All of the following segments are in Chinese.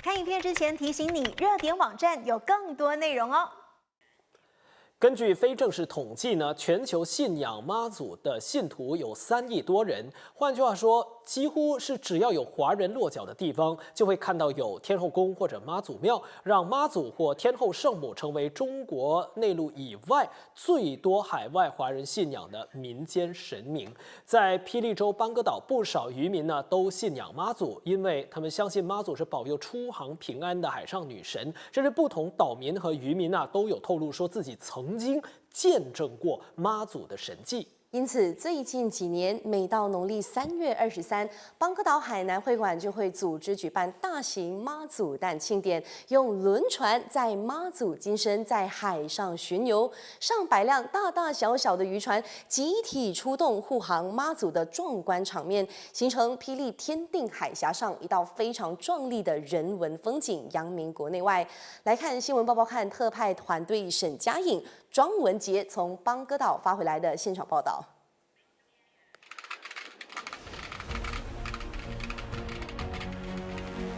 看影片之前提醒你，热点网站有更多内容哦。根据非正式统计呢，全球信仰妈祖的信徒有3亿多人。换句话说，几乎是只要有华人落脚的地方，就会看到有天后宫或者妈祖庙，让妈祖或天后圣母成为中国内陆以外最多海外华人信仰的民间神明。在霹雳州邦哥岛，不少渔民呢都信仰妈祖，因为他们相信妈祖是保佑出航平安的海上女神。甚至不同岛民和渔民都有透露说自己曾经见证过妈祖的神迹。因此，最近几年，每到农历3月23，邦哥岛海南会馆就会组织举办大型妈祖诞庆典，用轮船载妈祖金身在海上巡游，上百辆大大小小的渔船集体出动护航妈祖的壮观场面，形成霹雳天定海峡上一道非常壮丽的人文风景，扬名国内外。来看新闻报报看特派团队沈佳颖、庄文杰从邦哥岛发回来的现场报道。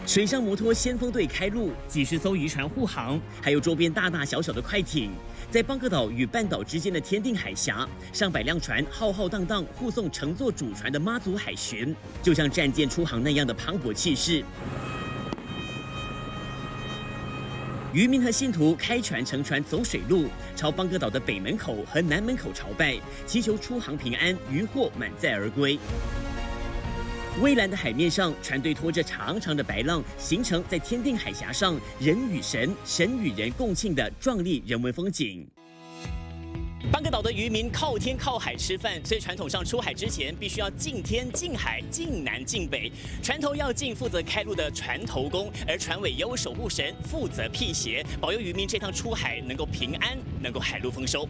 水上摩托先锋队开路，几十艘渔船护航，还有周边大大小小的快艇，在邦哥岛与半岛之间的天定海峡，上百辆船浩浩荡荡护送乘坐主船的妈祖海巡，就像战舰出航那样的磅礴气势。渔民和信徒开船乘船走水路，朝邦哥岛的北门口和南门口朝拜，祈求出航平安，渔获满载而归。蔚蓝的海面上，船队拖着长长的白浪，形成在天定海峡上人与神、神与人共庆的壮丽人文风景。邦哥岛的渔民靠天靠海吃饭，所以传统上出海之前必须要敬天、敬海、敬南、敬北。船头要敬负责开路的船头公，而船尾有守护神负责辟邪，保佑渔民这趟出海能够平安，能够海陆丰收。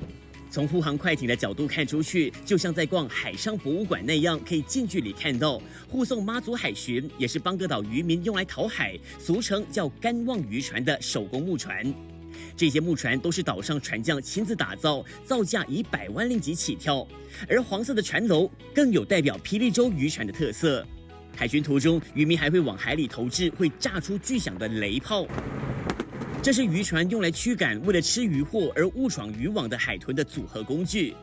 从护航快艇的角度看出去，就像在逛海上博物馆那样，可以近距离看到护送妈祖海巡，也是邦哥岛渔民用来讨海，俗称叫干望渔船的手工木船。这些木船都是岛上船匠亲自打造，造价以100万令吉起跳。而黄色的船楼更有代表霹雳州渔船的特色。海巡途中，渔民还会往海里投掷会炸出巨响的雷炮。这是渔船用来驱赶为了吃渔获而误闯渔网的海豚的组合工具。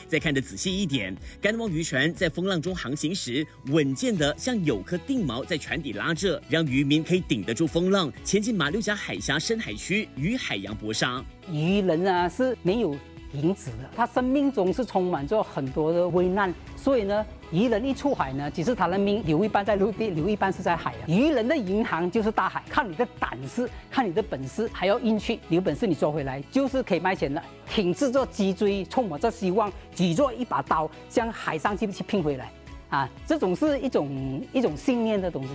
再看得仔细一点，干望渔船在风浪中航行时，稳健的像有颗定锚在船底拉着，让渔民可以顶得住风浪，前进马六甲海峡深海区与海洋搏杀。渔人是没有停止的，他生命中是充满着很多的危难，所以呢，渔人一出海呢，只是他的命留一半在陆地，留一半是在海洋。渔人的银行就是大海，看你的胆识，看你的本事，还要运气。有本事你抓回来，就是可以卖钱了。挺直着脊椎，充满着希望，举着一把刀，向海上去拼回来。啊，这种是一种信念的东西。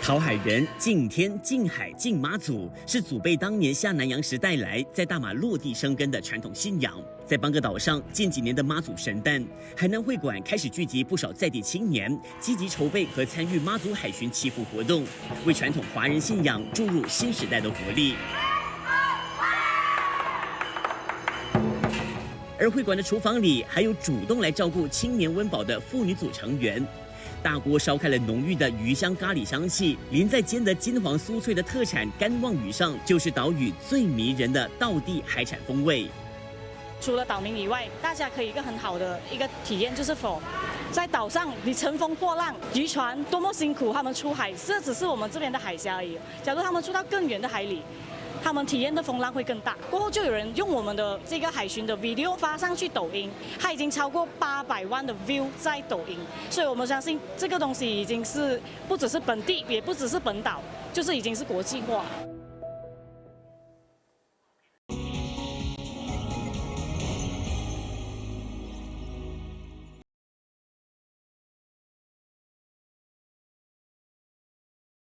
讨海人敬天、敬海、敬妈祖，是祖辈当年下南洋时带来，在大马落地生根的传统信仰。在邦哥岛上，近几年的妈祖神诞，海南会馆开始聚集不少在地青年，积极筹备和参与妈祖海巡祈福活动，为传统华人信仰注入新时代的活力。而会馆的厨房里，还有主动来照顾青年温饱的妇女组成员。大锅烧开了浓郁的鱼香咖喱香气，淋在煎得金黄酥脆的特产干望鱼上，就是岛屿最迷人的道地海产风味。除了岛民以外，大家可以一个很好的一个体验，就是在岛上你乘风破浪，渔船多么辛苦，他们出海，这只是我们这边的海峡而已。假如他们出到更远的海里，他们体验的风浪会更大。过后就有人用我们的这个海巡的 video 发上去抖音，它已经超过800万的 view 在抖音，所以我们相信这个东西已经是不只是本地，也不只是本岛，就是已经是国际化。